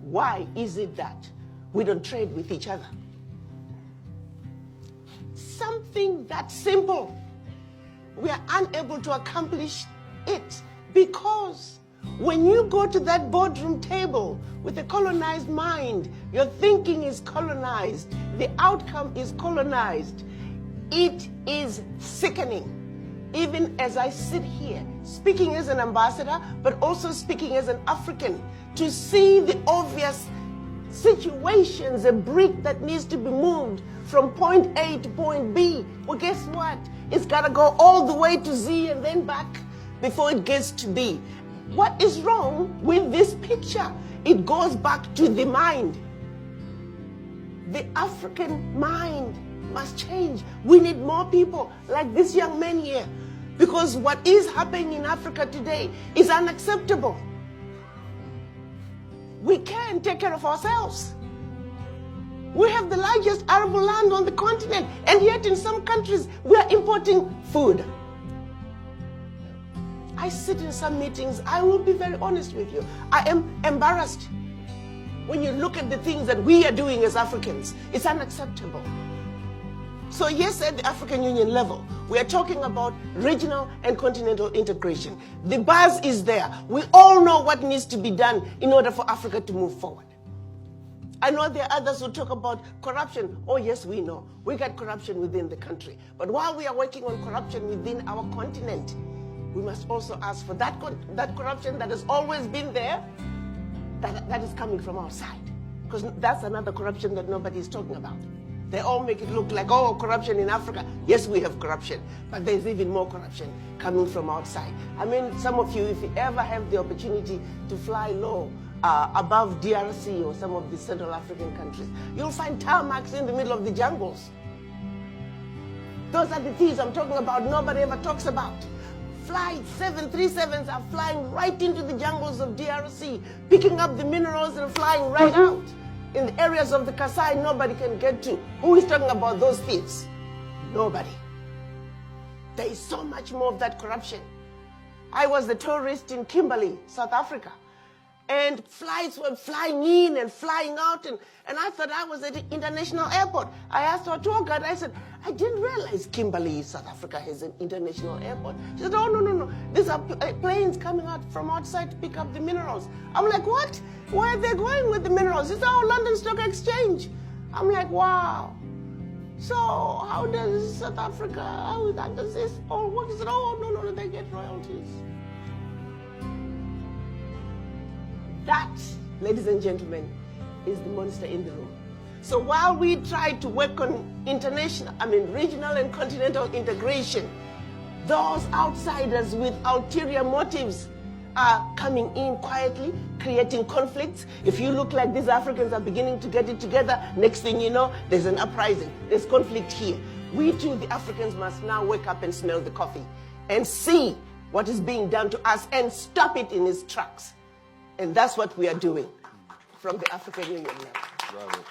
Why is it that we don't trade with each other? Something that simple. We are unable to accomplish it because when you go to that boardroom table with a colonized mind, your thinking is colonized, the outcome is colonized. It is sickening. Even as I sit here, speaking as an ambassador, but also speaking as an African, to see the obvious situations, a brick that needs to be moved from point A to point B. Well, guess what? It's got to go all the way to Z and then back before it gets to B. What is wrong with this picture? It goes back to the mind. The African mind must change. We need more people like this young man here, because what is happening in Africa today is unacceptable. We can't take care of ourselves. We have the largest arable land on the continent, and yet in some countries we are importing food. I sit in some meetings, I will be very honest with you, I am embarrassed. When you look at the things that we are doing as Africans, it's unacceptable. So yes, at the African Union level, we are talking about regional and continental integration. The buzz is there. We all know what needs to be done in order for Africa to move forward. I know there are others who talk about corruption. Oh yes, we know. We got corruption within the country. But while we are working on corruption within our continent, we must also ask for that corruption that has always been there, that is coming from outside. Because that's another corruption that nobody is talking about. They all make it look like, oh, corruption in Africa. Yes, we have corruption, but there's even more corruption coming from outside. I mean, some of you, if you ever have the opportunity to fly low above DRC or some of the Central African countries, you'll find tarmacs in the middle of the jungles. Those are the things I'm talking about, nobody ever talks about. Flight 737s are flying right into the jungles of DRC, picking up the minerals and flying right out. In the areas of the Kasai, nobody can get to. Who is talking about those thieves? Nobody. There is so much more of that corruption. I was a tourist in Kimberley, South Africa, and flights were flying in and flying out, and I thought I was at the international airport. I asked our tour guide, I said, I didn't realize Kimberley, South Africa has an international airport. She said, oh, no. These are planes coming out from outside to pick up the minerals. I'm like, what? Where are they going with the minerals? It's our London Stock Exchange. I'm like, wow. So how does South Africa, how does this, or what is it? Oh, no, they get royalties. That, ladies and gentlemen, is the monster in the room. So while we try to work on regional and continental integration, those outsiders with ulterior motives are coming in quietly, creating conflicts. If you look like these Africans are beginning to get it together, next thing you know, there's an uprising, there's conflict here. We too, the Africans, must now wake up and smell the coffee and see what is being done to us and stop it in its tracks. And that's what we are doing from the African Union level. Bravo.